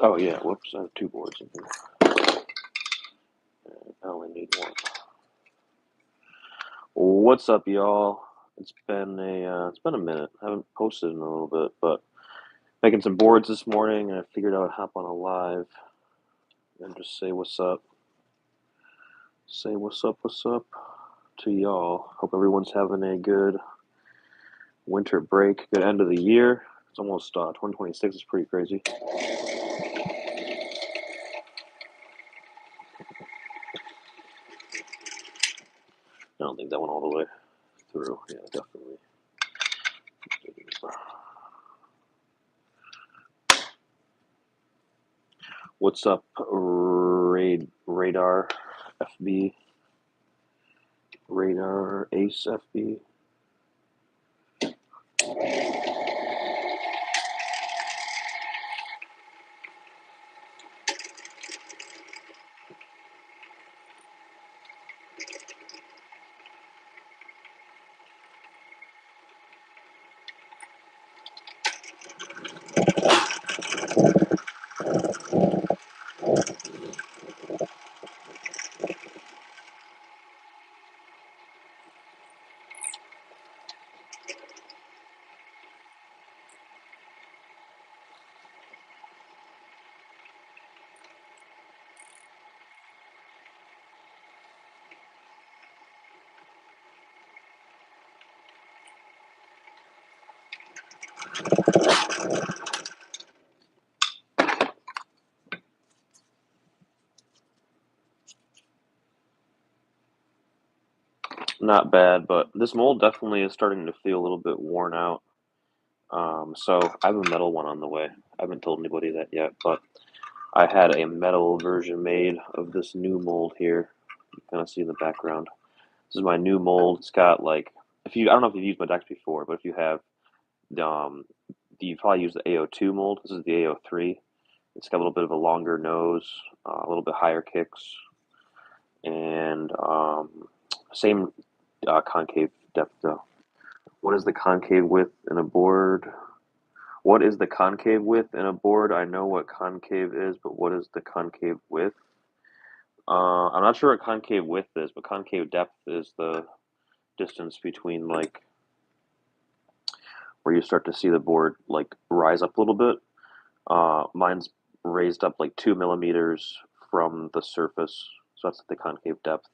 Oh yeah, whoops, I have two boards in here. I only need one. What's up, y'all? It's been a minute. I haven't posted in a little bit, but making some boards this morning, and I figured I would hop on a live and just say what's up. Say what's up to y'all. Hope everyone's having a good winter break, good end of the year. It's almost 2026 is pretty crazy. I don't think that went all the way through. Yeah, definitely. What's up, Radar FB? Radar Ace FB? Not bad, but this mold definitely is starting to feel a little bit worn out. So I have a metal one on the way. I haven't told anybody that yet, but I had a metal version made of this new mold here. You kind of see in the background. This is my new mold. It's got like, if you, I don't know if you've used my decks before, but if you have, um, you probably use the AO2 mold. This is the AO3. It's got a little bit of a longer nose, a little bit higher kicks, and same concave depth though. What is the concave width in a board? What is the concave width in a board? I know what concave is, but what is the concave width? I'm not sure what concave width is, but concave depth is the distance between like where you start to see the board like rise up a little bit. Mine's raised up like 2 millimeters from the surface, so that's the concave depth.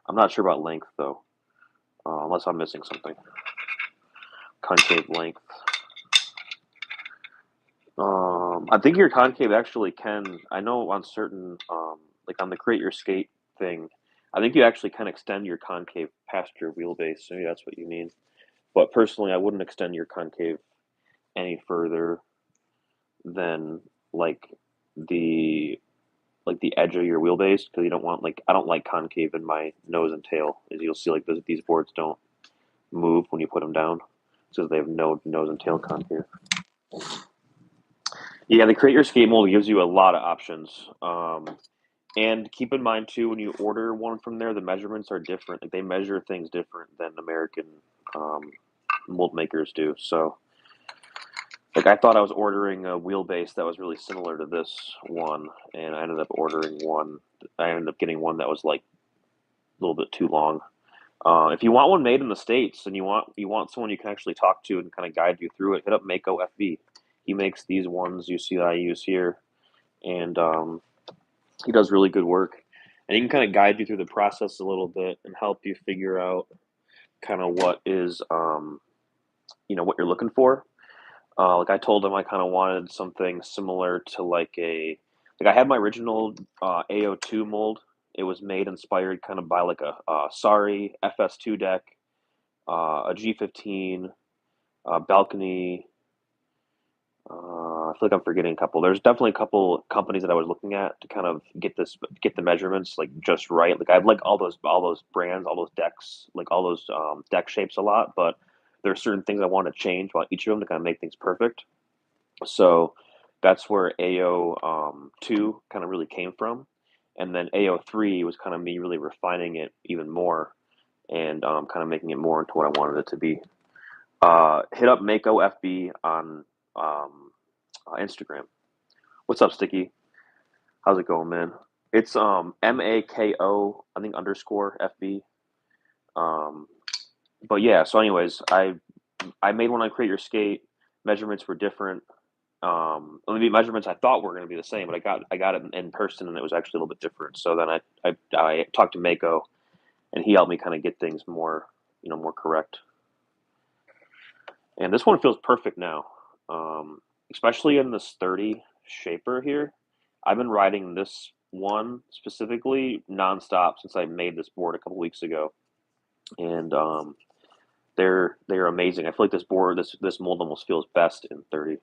I'm not sure about length though, unless I'm missing something. Concave length. I think your concave actually can. I know on certain, like on the create your skate thing, I think you actually can extend your concave past your wheelbase. Maybe that's what you mean. But personally, I wouldn't extend your concave any further than like the the edge of your wheelbase because you don't want like I don't like concave in my nose and tail. As you'll see, like these boards don't move when you put them down because they have no nose and tail concave. Yeah, the create your skate mold gives you a lot of options. And keep in mind too, when you order one from there, the measurements are different. Like they measure things different than American um, mold makers do. So, like I thought I was ordering a wheelbase that was really similar to this one, and I ended up ordering one. I ended up getting one that was like a little bit too long. If you want one made in the states and you want someone you can actually talk to and kind of guide you through it, hit up Mako FB. He makes these ones you see that I use here, and he does really good work. And he can kind of guide you through the process a little bit and help you figure out kind of what is what you're looking for. Like I told him I kind of wanted something similar to like I had my original AO2 mold. It was made inspired kind of by like a Sorry FS2 deck, a G15, balcony. I feel like I'm forgetting a couple. There's definitely a couple companies that I was looking at to kind of get the measurements like just right. Like I like all those brands, all those decks, like all those deck shapes a lot, but there are certain things I want to change about each of them to kind of make things perfect. So that's where AO two kind of really came from, and then AO three was kind of me really refining it even more and kind of making it more into what I wanted it to be. Hit up Mako FB on Instagram. What's up, Sticky? How's it going, man? It's Mako, I think underscore FB. Um, but yeah. So, anyways, I made one on Create Your Skate. Measurements were different. The measurements I thought were going to be the same, but I got it in person, and it was actually a little bit different. So then I talked to Mako, and he helped me kind of get things more more correct. And this one feels perfect now, especially in this 30 shaper here. I've been riding this one specifically nonstop since I made this board a couple weeks ago, and they're amazing. I feel like this board, this mold almost feels best in 30.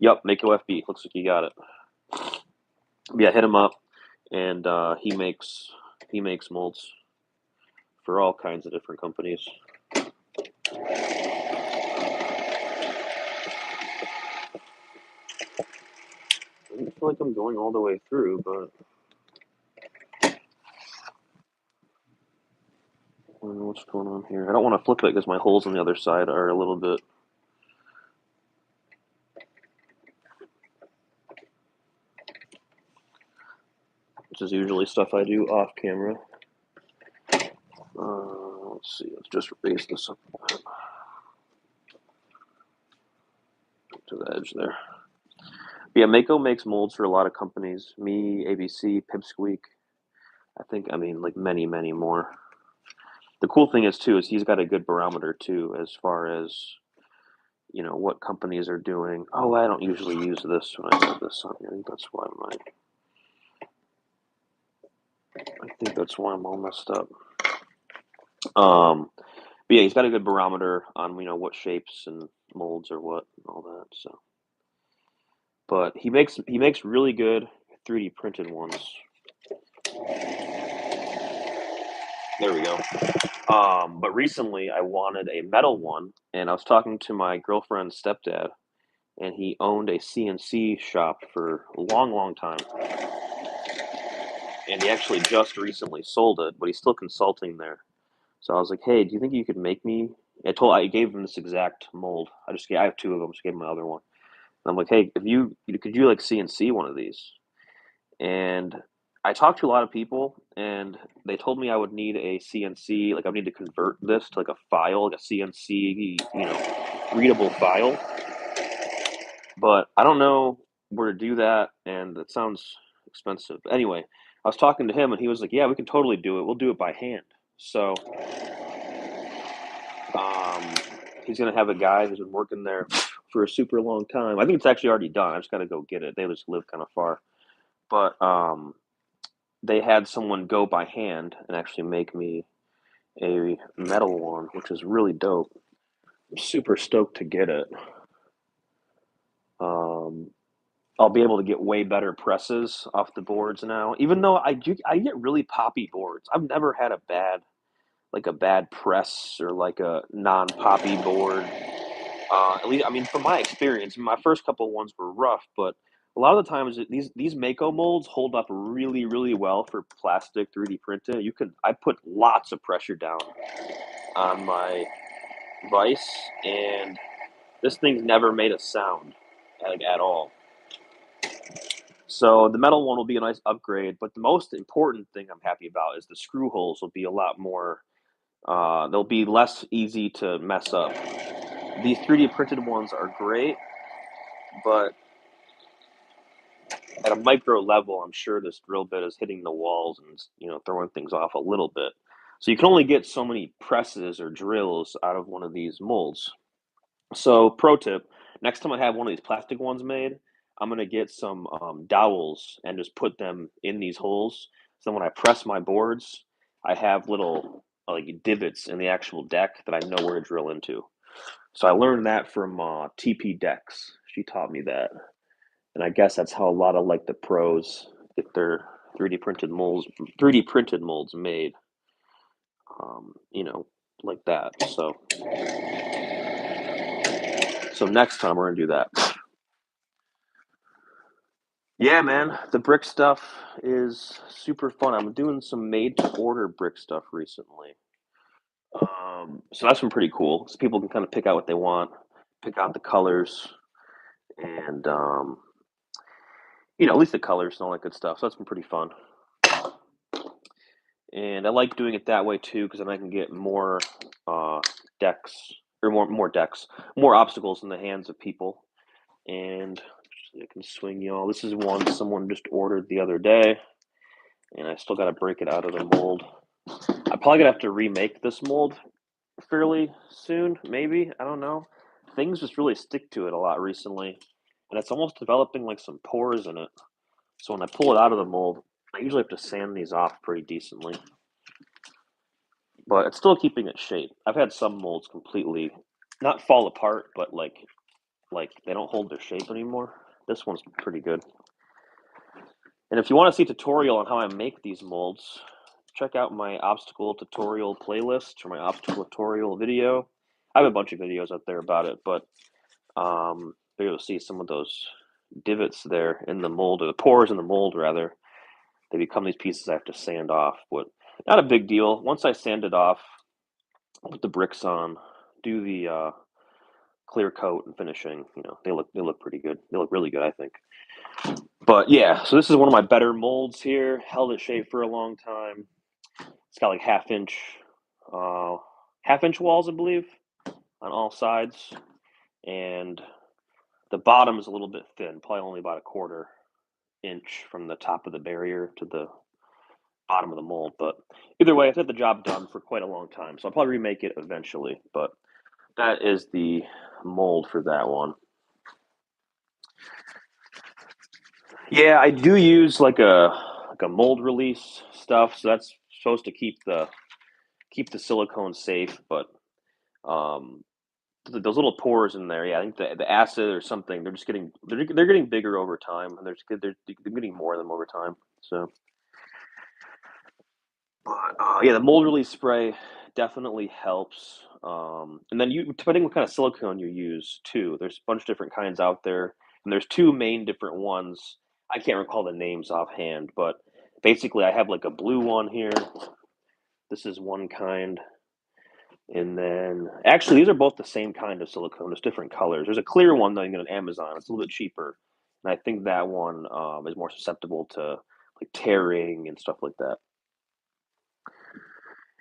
Yep, Mako FB. Looks like you got it. Yeah, hit him up, and he makes molds for all kinds of different companies. I don't feel like I'm going all the way through, but I don't know what's going on here. I don't want to flip it because my holes on the other side are a little bit. This is usually stuff I do off camera. Let's see. Let's just raise this up to the edge there. Yeah, Mako makes molds for a lot of companies. Me, ABC, Pipsqueak. I mean, like many, many more. The cool thing is too is he's got a good barometer too, as far as what companies are doing. Oh, I don't usually use this when I have this on here. I think that's why I'm all messed up. But yeah, he's got a good barometer on what shapes and molds or what and all that. So, but he makes really good 3D printed ones. There we go. But recently I wanted a metal one, and I was talking to my girlfriend's stepdad, and he owned a CNC shop for a long, long time, and he actually just recently sold it, but he's still consulting there. So I was like, "Hey, do you think you could make me?" I gave him this exact mold. I have two of them. Just gave him my other one. And I'm like, "Hey, if you could you like CNC one of these?" And I talked to a lot of people, and they told me I would need a CNC, like I would need to convert this to like a file, like a CNC, readable file. But I don't know where to do that, and it sounds expensive. But anyway, I was talking to him, and he was like, "Yeah, we can totally do it. We'll do it by hand." So um, he's gonna have a guy who's been working there for a super long time. I think it's actually already done. I just got to go get it. They just live kind of far, but they had someone go by hand and actually make me a metal one, which is really dope. I'm super stoked to get it. Um, I'll be able to get way better presses off the boards now. Even though I get really poppy boards. I've never had a bad press or like a non poppy board. At least, I mean, from my experience, my first couple ones were rough, but a lot of the times these Mako molds hold up really, really well for plastic 3D printing. I put lots of pressure down on my vise, and this thing's never made a sound, like at all. So the metal one will be a nice upgrade, but the most important thing I'm happy about is the screw holes will be a lot more. They'll be less easy to mess up. These 3D printed ones are great, but at a micro level, I'm sure this drill bit is hitting the walls and throwing things off a little bit. So you can only get so many presses or drills out of one of these molds. So pro tip: next time I have one of these plastic ones made, I'm gonna get some dowels and just put them in these holes. So when I press my boards, I have little like divots in the actual deck that I know where to drill into. So I learned that from TP Decks. She taught me that. And I guess that's how a lot of like the pros get their 3D printed molds made, you know, like that. So next time we're gonna do that. Yeah, man, the brick stuff is super fun. I'm doing some made to order brick stuff recently. So that's been pretty cool. So people can kind of pick out what they want, pick out the colors, and at least the colors and all that good stuff. So that's been pretty fun. And I like doing it that way too, because then I can get more decks, or more obstacles in the hands of people. And I can swing y'all. This is one someone just ordered the other day, and I still got to break it out of the mold. I'm probably gonna have to remake this mold fairly soon, maybe. I don't know. Things just really stick to it a lot recently, and it's almost developing like some pores in it. So when I pull it out of the mold, I usually have to sand these off pretty decently. But it's still keeping its shape. I've had some molds completely not fall apart, but like they don't hold their shape anymore. This one's pretty good. And if you want to see a tutorial on how I make these molds, check out my obstacle tutorial playlist or my obstacle tutorial video. I have a bunch of videos out there about it, but you'll see some of those divots there in the mold, or the pores in the mold rather. They become these pieces I have to sand off, but not a big deal. Once I sand it off, I'll put the bricks on, do the clear coat and finishing. They look pretty good. They look really good, I think. But yeah, so this is one of my better molds here. Held its shape for a long time. It's got like half inch walls, I believe, on all sides, and the bottom is a little bit thin, probably only about a quarter inch from the top of the barrier to the bottom of the mold. But either way, I've had the job done for quite a long time, so I'll probably remake it eventually. But that is the mold for that one. Yeah, I do use like a mold release stuff, so that's supposed to keep the silicone safe. But um, those little pores in there, yeah, I think the acid or something, they're getting bigger over time, and they're getting more of them over time. So, but yeah, the mold release spray definitely helps. And then depending what kind of silicone you use too, there's a bunch of different kinds out there, and there's two main different ones. I can't recall the names offhand, but basically, I have like a blue one here. This is one kind, and then actually, these are both the same kind of silicone, just different colors. There's a clear one that you can get on Amazon. It's a little bit cheaper, and I think that one is more susceptible to like tearing and stuff like that.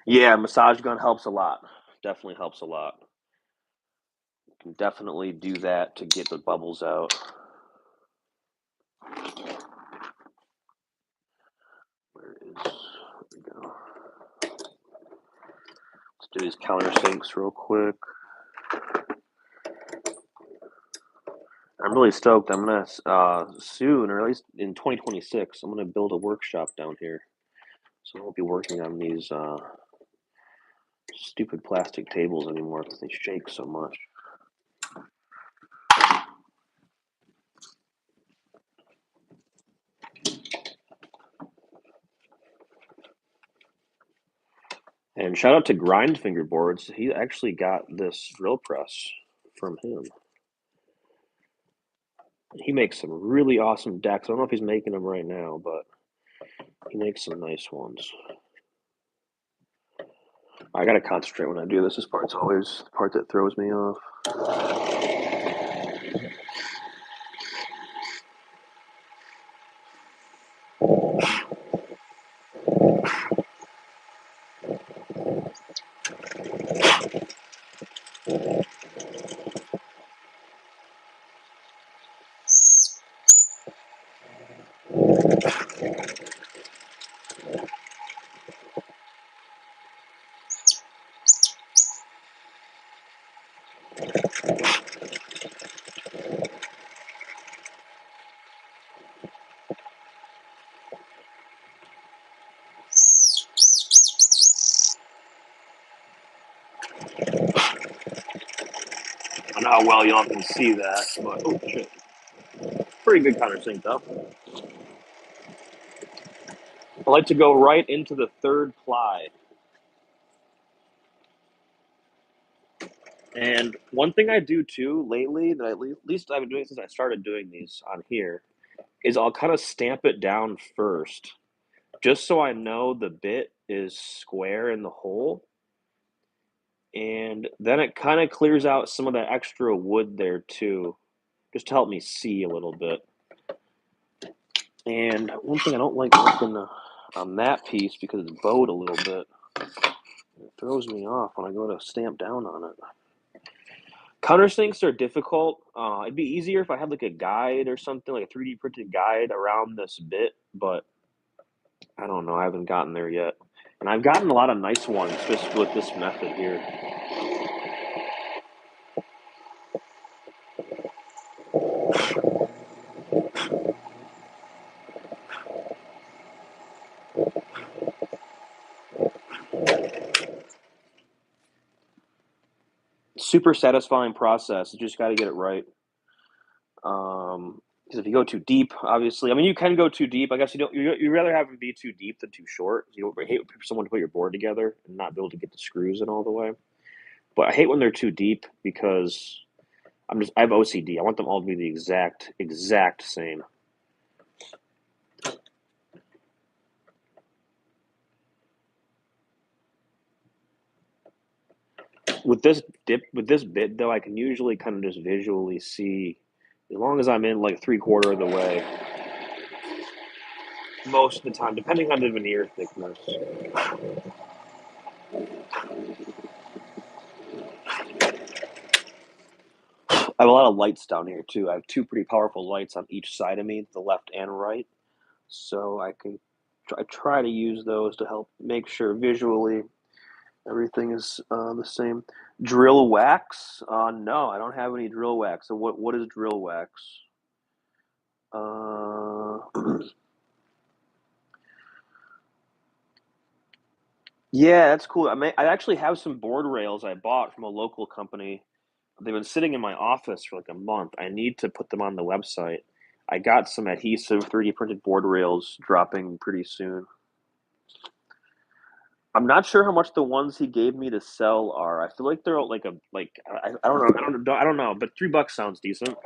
Yeah, massage gun helps a lot. Definitely helps a lot. You can definitely do that to get the bubbles out. Where is? There we go. Let's do these countersinks real quick. I'm really stoked. I'm gonna soon, or at least in 2026, I'm gonna build a workshop down here. So I won't be working on these stupid plastic tables anymore because they shake so much. And shout out to Grind Fingerboards. He actually got this drill press from him. He makes some really awesome decks. I don't know if he's making them right now, but he makes some nice ones. I gotta concentrate when I do this. This part's always the part that throws me off. I don't know how well y'all can see that, but oh shit. Pretty good countersink though. I like to go right into the third ply. And one thing I do too lately, that at least I've been doing since I started doing these on here, is I'll kind of stamp it down first, just so I know the bit is square in the hole. And then it kind of clears out some of that extra wood there too, just to help me see a little bit. And one thing I don't like working on that piece because it's bowed a little bit. It throws me off when I go to stamp down on it. Countersinks are difficult. It'd be easier if I had like a guide or something, like a 3D printed guide around this bit, but I don't know. I haven't gotten there yet. And I've gotten a lot of nice ones just with this method here. Super satisfying process. You just got to get it right. Because if you go too deep, obviously, I mean, you can go too deep. I guess you don't. You rather have them be too deep than too short. You hate for someone to put your board together and not be able to get the screws in all the way. But I hate when they're too deep because I have OCD. I want them all to be the exact same. With this bit though, I can usually kind of just visually see, as long as I'm in like 3/4 of the way, most of the time, depending on the veneer thickness. I have a lot of lights down here too. I have two pretty powerful lights on each side of me, the left and right. So I try to use those to help make sure visually everything is the same. Drill wax? No, I don't have any drill wax. So what is drill wax? Uh, yeah, that's cool. I actually have some board rails I bought from a local company. They've been sitting in my office for like a month. I need to put them on the website. I got some adhesive 3D printed board rails dropping pretty soon. I'm not sure how much the ones he gave me to sell are. I feel like they're like I don't know. I don't know, but $3 sounds decent.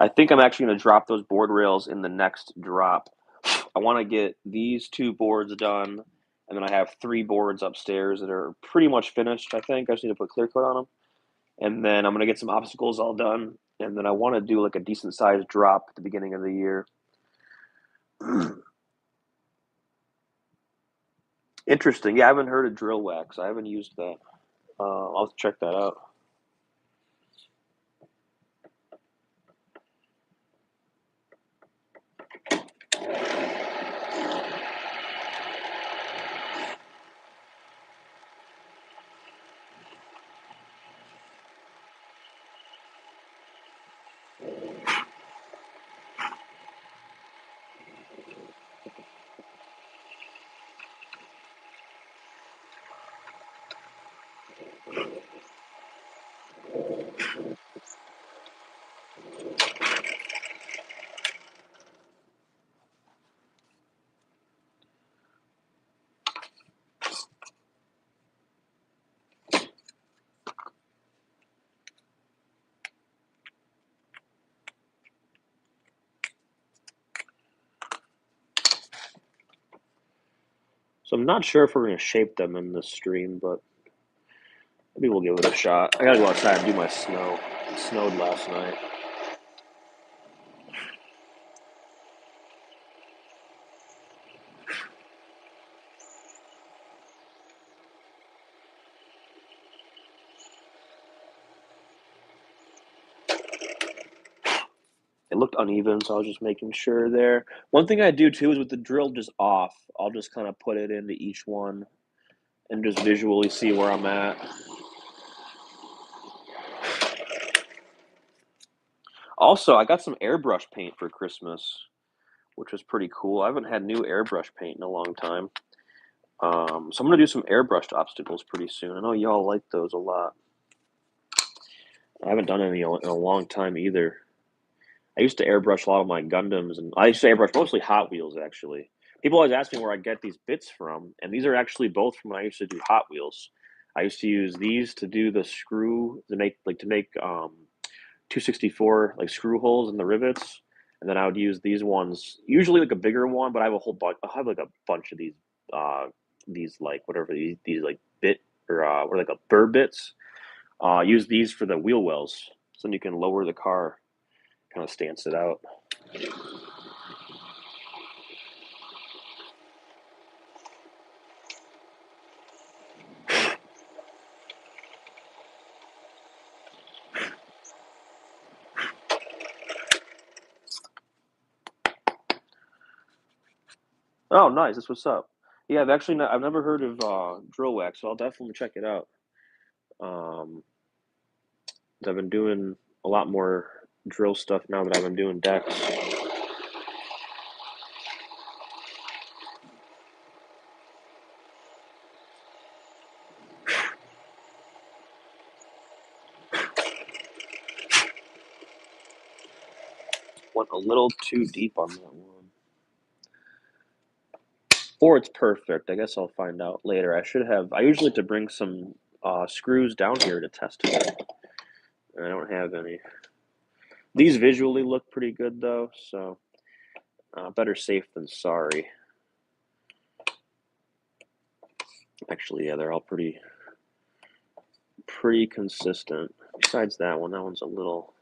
I think I'm actually going to drop those board rails in the next drop. I want to get these two boards done, and then I have 3 boards upstairs that are pretty much finished. I think I just need to put clear coat on them, and then I'm going to get some obstacles all done, and then I want to do like a decent sized drop at the beginning of the year. Interesting. Yeah, I haven't heard of drill wax. I haven't used that. I'll check that out. So I'm not sure if we're going to shape them in this stream, but maybe we'll give it a shot. I gotta go outside and do my snow. It snowed last night. It looked uneven, so I was just making sure there. One thing I do too is with the drill just off, I'll just kind of put it into each one and just visually see where I'm at. Also, I got some airbrush paint for Christmas, which was pretty cool. I haven't had new airbrush paint in a long time. So I'm gonna do some airbrushed obstacles pretty soon. I know y'all like those a lot. I haven't done any in a long time either. I used to airbrush a lot of my Gundams, and I used to airbrush mostly Hot Wheels, actually. People always ask me where I get these bits from, and these are actually both from when I used to do Hot Wheels. I used to use these to do the screw to make 264 like screw holes in the rivets, and then I would use these ones, usually like a bigger one, but I have a whole bunch. I have like a bunch of these like whatever these like bit or like a burr bits. Use these for the wheel wells, so then you can lower the car, kind of stance it out. Oh, nice. That's what's up. Yeah, I've never heard of drill wax, so I'll definitely check it out. Um, 'Cause I've been doing a lot more drill stuff now that I've been doing decks. Went a little too deep on that one. Or it's perfect. I guess I'll find out later. I usually like to bring some screws down here to test it. I don't have any. These visually look pretty good though, so better safe than sorry. Actually, yeah, they're all pretty consistent. Besides that one's a little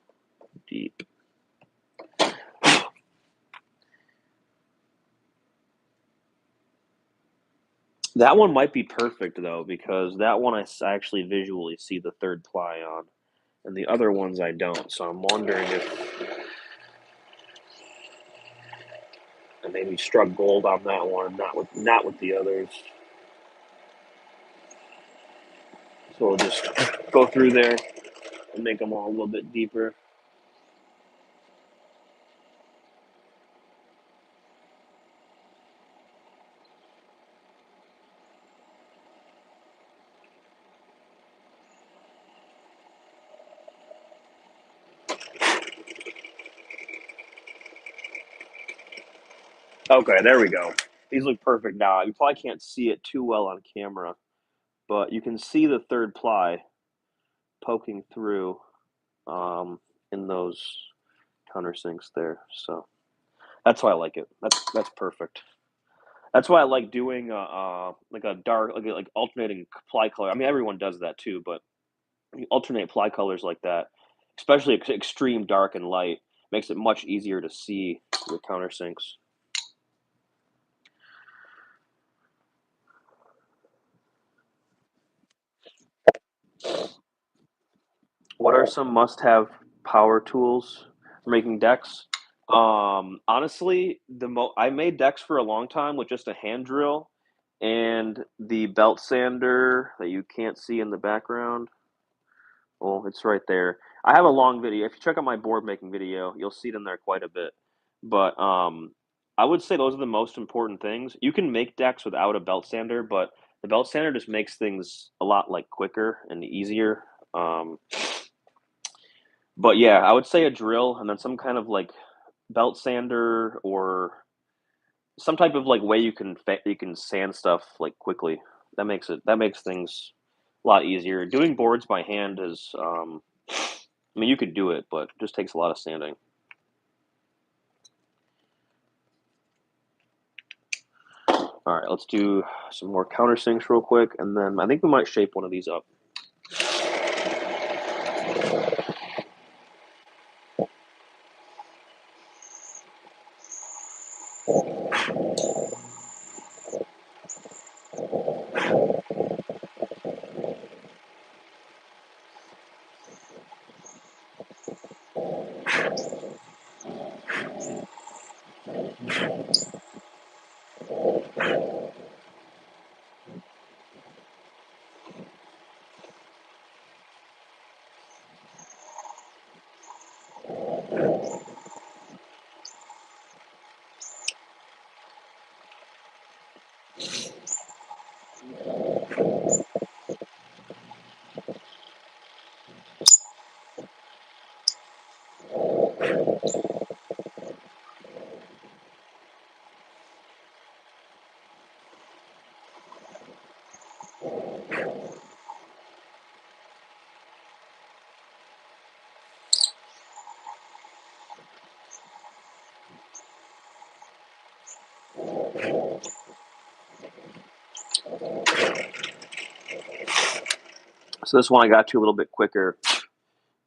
deep. That one might be perfect though, because that one I actually visually see the third ply on, and the other ones I don't. So I'm wondering if I maybe struck gold on that one, not with the others. So we'll just go through there and make them all a little bit deeper. Okay, there we go. These look perfect now. You probably can't see it too well on camera, but you can see the third ply poking through in those countersinks there. So that's why I like it. That's perfect. That's why I like doing like a dark like alternating ply color. I mean, everyone does that too, but you alternate ply colors like that, especially extreme dark and light, makes it much easier to see your countersinks. What are some must-have power tools for making decks? Honestly, I made decks for a long time with just a hand drill and the belt sander that you can't see in the background. Well, it's right there. I have a long video. If you check out my board making video, you'll see it in there quite a bit. But I would say those are the most important things. You can make decks without a belt sander, but the belt sander just makes things a lot like quicker and easier. Um, but yeah, I would say a drill and then some kind of like belt sander or some type of like way you can sand stuff like quickly. That makes things a lot easier. Doing boards by hand is I mean you could do it, but it just takes a lot of sanding. All right, let's do some more countersinks real quick, and then I think we might shape one of these up. So this one I got to a little bit quicker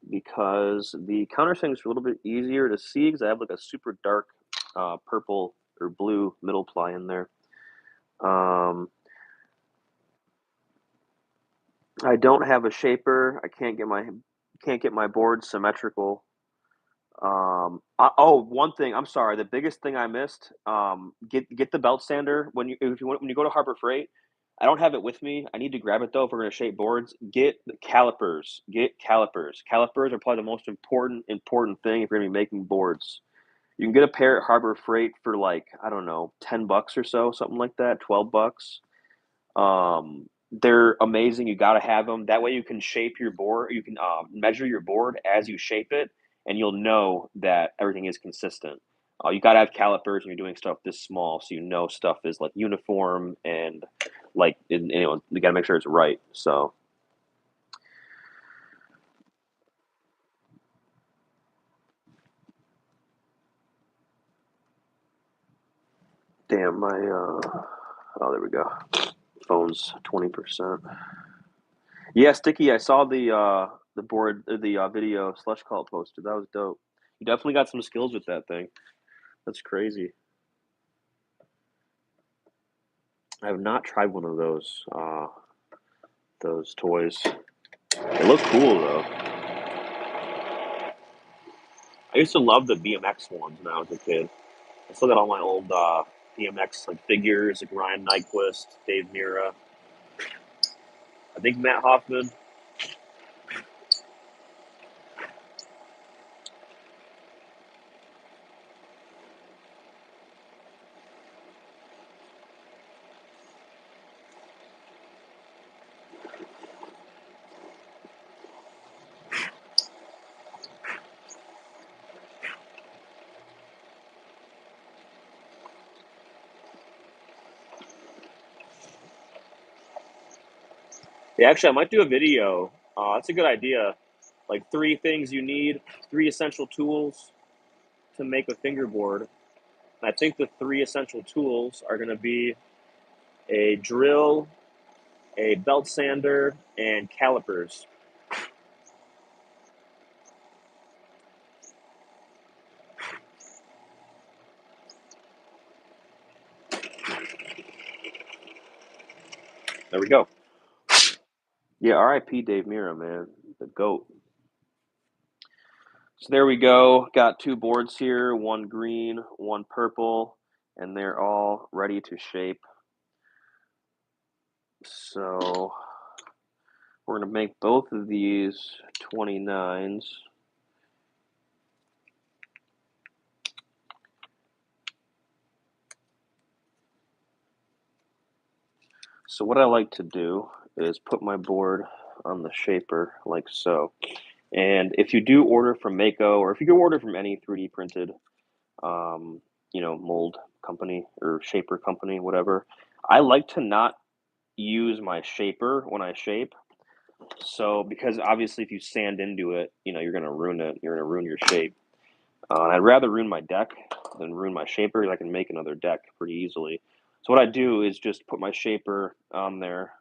because the countersink is a little bit easier to see because I have like a super dark purple or blue middle ply in there. I don't have a shaper. I can't get my board symmetrical. Oh, one thing. I'm sorry. The biggest thing I missed. Get the belt sander when you go to Harbor Freight. I don't have it with me. I need to grab it though if we're gonna shape boards. Get the calipers. Get calipers. Calipers are probably the most important thing if you're gonna be making boards. You can get a pair at Harbor Freight for like I don't know, $10 or so, something like that, $12. They're amazing. You got to have them. That way you can shape your board. You can measure your board as you shape it, and you'll know that everything is consistent. You got to have calipers when you're doing stuff this small, so you know stuff is like uniform and like you got to make sure it's right. So damn my oh there we go. Phone's 20%. Yeah, Sticky. I saw the board the video Slush Call posted. That was dope. You definitely got some skills with that thing. That's crazy. I have not tried one of those toys. They look cool though. I used to love the BMX ones when I was a kid. I still got all my old BMX like figures, like Ryan Nyquist, Dave Mira. I think Matt Hoffman. Yeah, actually, I might do a video. That's a good idea. Like 3 things you need, 3 essential tools to make a fingerboard. And I think the 3 essential tools are going to be a drill, a belt sander, and calipers. There we go. Yeah, R.I.P. Dave Mira, man, the goat. So there we go. Got 2 boards here, one green, one purple, and they're all ready to shape. So we're going to make both of these 29s. So what I like to do is put my board on the shaper like so. And if you do order from Mako, or if you do order from any 3D printed, mold company or shaper company, whatever, I like to not use my shaper when I shape. So because obviously if you sand into it, you're gonna ruin it. You're gonna ruin your shape. I'd rather ruin my deck than ruin my shaper because I can make another deck pretty easily. So what I do is just put my shaper on there.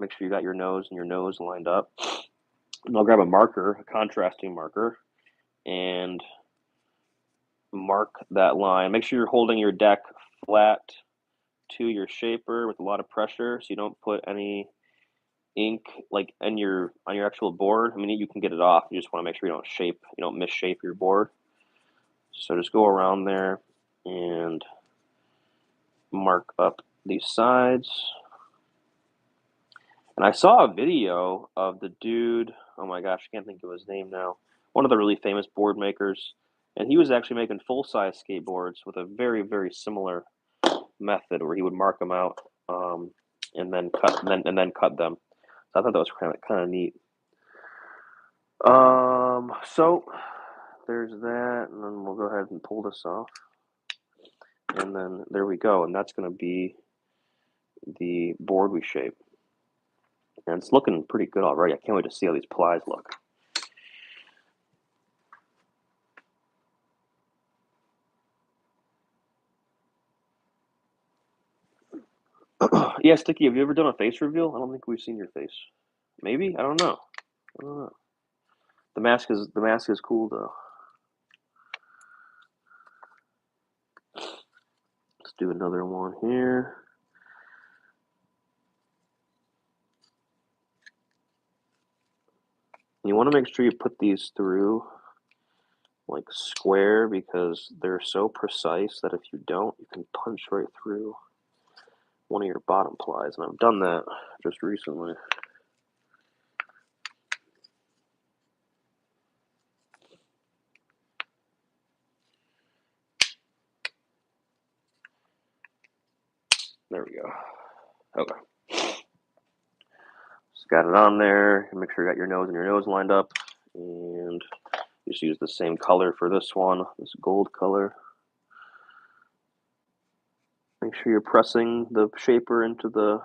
Make sure you got your nose and your nose lined up. And I'll grab a marker, a contrasting marker, and mark that line. Make sure you're holding your deck flat to your shaper with a lot of pressure so you don't put any ink like on your actual board. I mean, you can get it off. You just want to make sure you don't misshape your board. So just go around there and mark up these sides. And I saw a video of the dude, oh my gosh, I can't think of his name now. One of the really famous board makers, and he was actually making full-size skateboards with a very, very similar method where he would mark them out and then cut them. So I thought that was kind of neat. So there's that, and then we'll go ahead and pull this off. And then there we go, and that's going to be the board we shape. And it's looking pretty good already. I can't wait to see how these plies look. Yeah, Sticky, have you ever done a face reveal? I don't think we've seen your face. Maybe? I don't know. I don't know. The mask is cool though. Let's do another one here. You want to make sure you put these through like square because they're so precise that if you don't, you can punch right through one of your bottom plies. And I've done that just recently. There we go. Okay. Just got it on there. Make sure you got your nose lined up. And just use the same color for this one, this gold color. Make sure you're pressing the shaper into the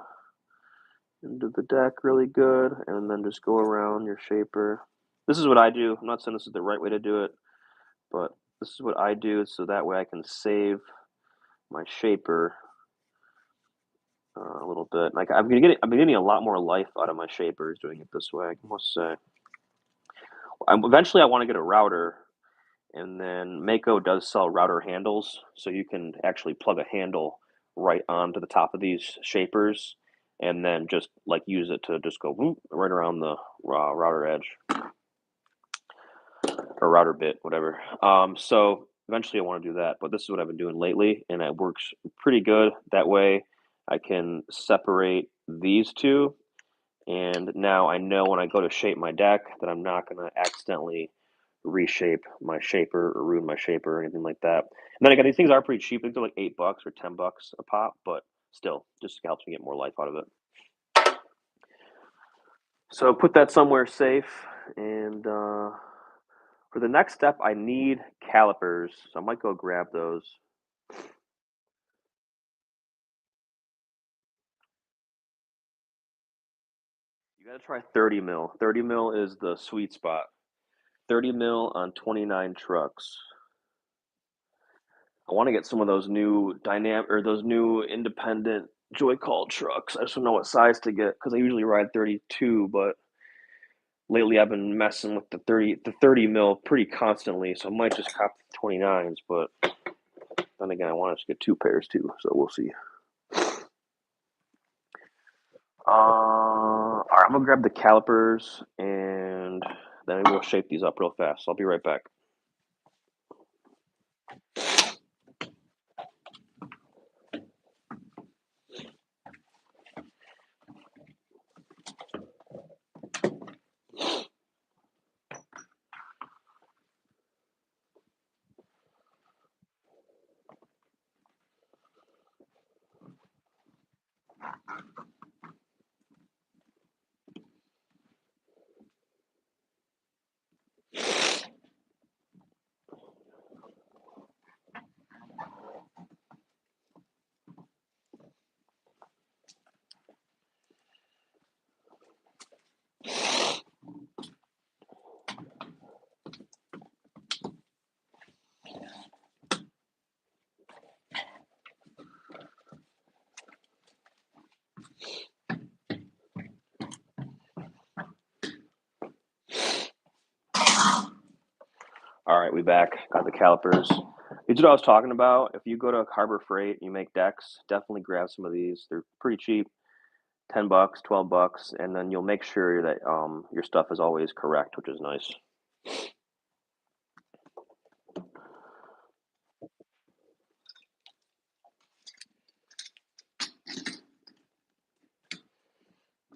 deck really good, and then just go around your shaper. This is what I do. I'm not saying this is the right way to do it, but this is what I do so that way I can save my shaper a little bit. Like I've been getting a lot more life out of my shapers doing it this way, I must say. Eventually I want to get a router, and then Mako does sell router handles, so you can actually plug a handle right onto the top of these shapers, and then just like use it to just go whoop, right around the router edge or router bit, whatever. So eventually I want to do that, but this is what I've been doing lately, and it works pretty good. That way I can separate these two, and now I know when I go to shape my deck that I'm not going to accidentally reshape my shaper or ruin my shaper or anything like that. And then again, these things are pretty cheap. They're like $8 or $10 a pop, but still, just helps me get more life out of it. So put that somewhere safe, and for the next step, I need calipers. So I might go grab those. You got to try 30 mil. 30 mil is the sweet spot. 30 mil on 29 trucks. I want to get some of those new dynamic or those new independent Joy-Call trucks. I just don't know what size to get because I usually ride 32, but lately I've been messing with the 30 mil pretty constantly, so I might just cop the 29s. But then again, I want to get two pairs too, so we'll see. All right, I'm gonna grab the calipers and then we'll shape these up real fast. I'll be right back. All right, we back. Got the calipers. These are what I was talking about. If you go to Harbor Freight and you make decks, definitely grab some of these. They're pretty cheap, $10, $12, and then you'll make sure that your stuff is always correct, which is nice.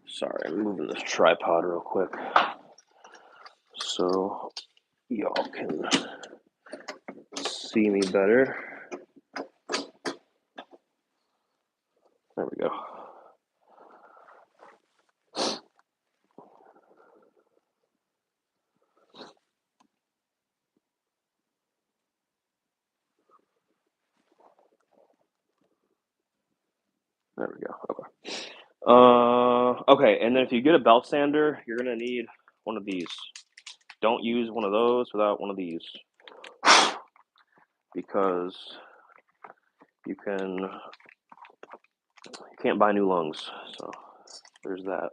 Sorry, I'm moving this tripod real quick so y'all can see me better. There we go. There we go. Okay. Okay, and then if you get a belt sander, you're gonna need one of these. Don't use one of those without one of these, because you can Can't buy new lungs, so there's that.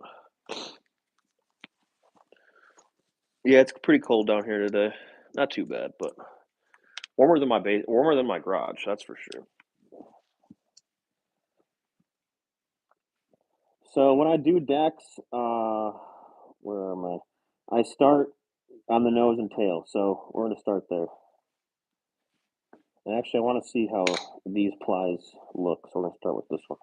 Yeah, it's pretty cold down here today. Not too bad, but warmer than my garage, that's for sure. So when I do decks, where am I? I start on the nose and tail, so we're gonna start there. And actually, I want to see how these plies look, so we're gonna start with this one.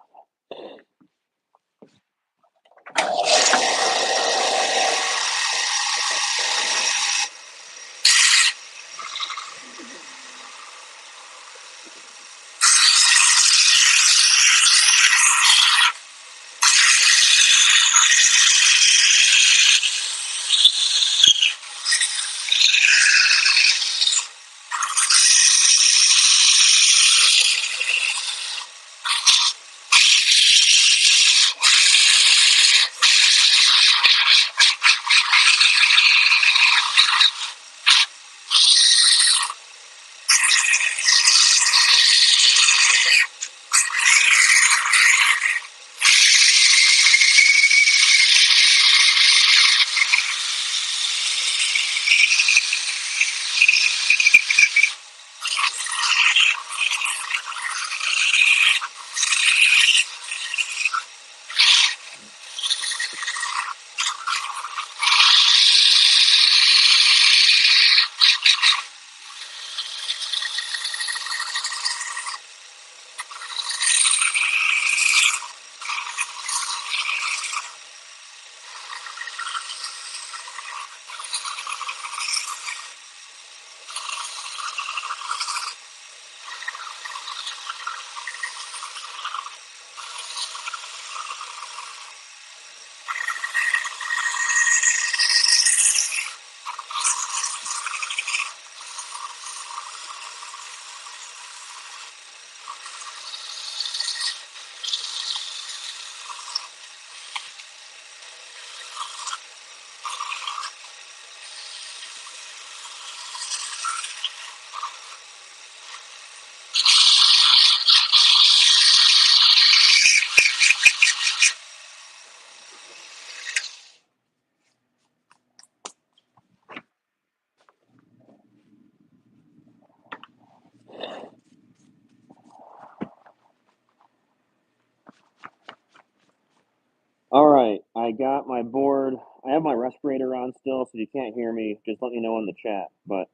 All right, I got my board. I have my respirator on still, so if you can't hear me, just let me know in the chat. But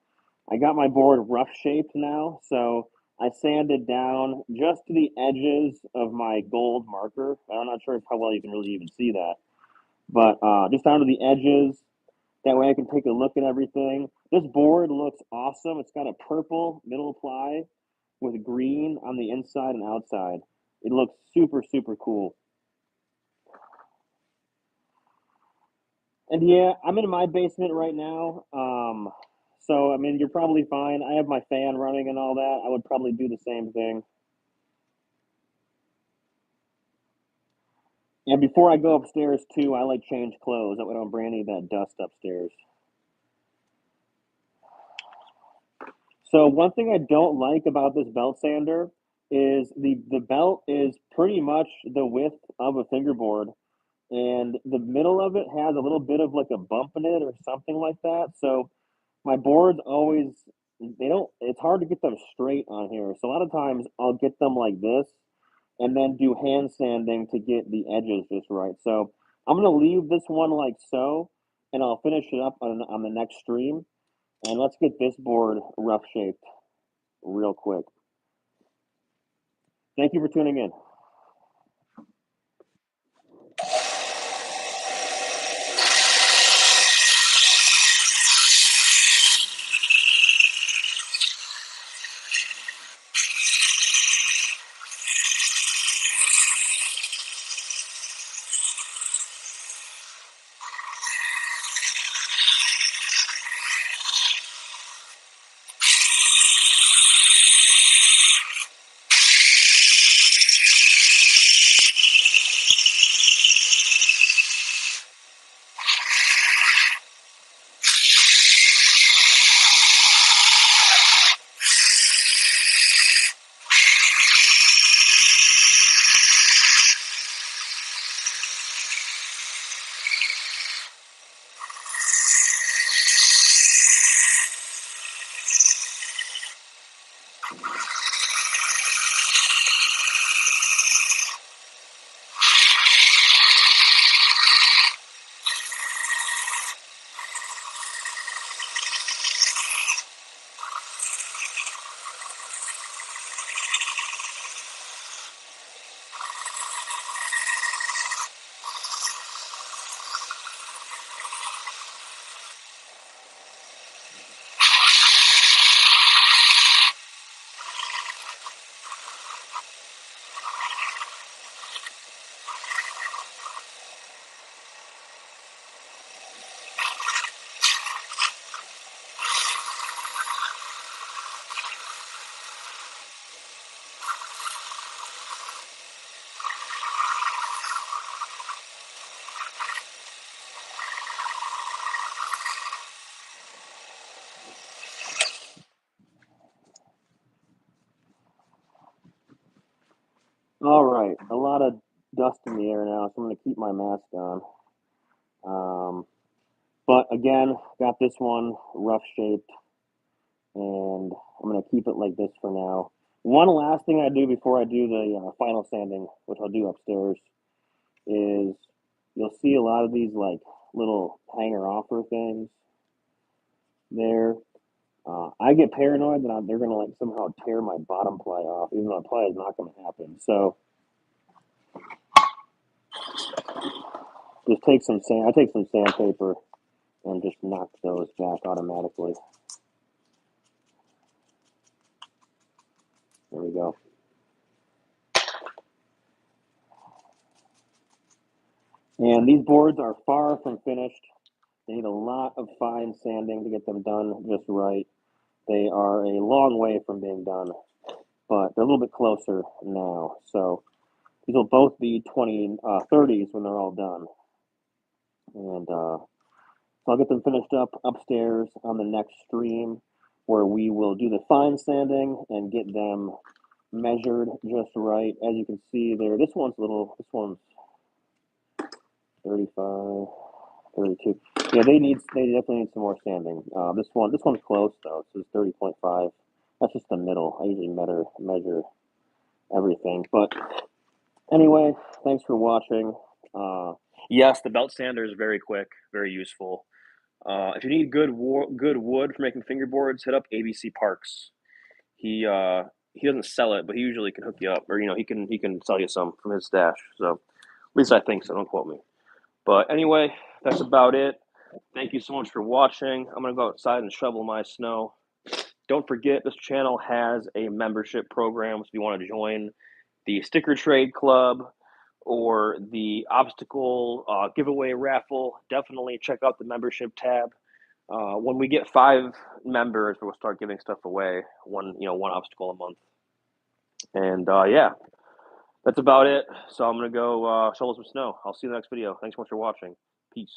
I got my board rough shaped now, so I sanded down just to the edges of my gold marker. I'm not sure how well you can really even see that, but just down to the edges. That way I can take a look at everything. This board looks awesome. It's got a purple middle ply with green on the inside and outside. It looks super, super cool. And yeah, I'm in my basement right now. So I mean, you're probably fine. I have my fan running and all that. I would probably do the same thing. And before I go upstairs too, I like change clothes. That way I don't bring any of that dust upstairs. So one thing I don't like about this belt sander is the belt is pretty much the width of a fingerboard, and the middle of it has a little bit of like a bump in it or something like that. So my boards always they don't. It's hard to get them straight on here. So a lot of times I'll get them like this, and then do hand sanding to get the edges just right. So I'm gonna leave this one like so, and I'll finish it up on the next stream. And let's get this board rough shaped real quick. Thank you for tuning in. All right, a lot of dust in the air now, so I'm going to keep my mask on. Um, but again, got this one rough shaped, and I'm going to keep it like this for now. One last thing I do before I do the final sanding, which I'll do upstairs, is you'll see a lot of these like little hanger offer things there. I get paranoid that they're going to like somehow tear my bottom ply off, even though the ply is not going to happen. So just take some sand. I take some sandpaper and just knock those back automatically. There we go. And these boards are far from finished. They need a lot of fine sanding to get them done just right. They are a long way from being done, but they're a little bit closer now. So these will both be 30s when they're all done. And so I'll get them finished up upstairs on the next stream where we will do the fine sanding and get them measured just right. As you can see there, this one's 35, 32. Yeah, they definitely need some more sanding. This one's close though. This is 30.5. That's just the middle. I usually measure everything. But anyway, thanks for watching. Uh, Yes, the belt sander is very quick, very useful. If you need good wood for making fingerboards, hit up ABC Parks. He doesn't sell it, but he usually can hook you up, or he can sell you some from his stash. So at least I think so. Don't quote me. But anyway, that's about it. Thank you so much for watching. I'm gonna go outside and shovel my snow. Don't forget, this channel has a membership program. So if you want to join the Sticker Trade Club or the obstacle giveaway raffle, definitely check out the membership tab. When we get 5 members, we'll start giving stuff away. One obstacle a month. And yeah, that's about it. So I'm gonna go shovel some snow. I'll see you in the next video. Thanks so much for watching. Peace.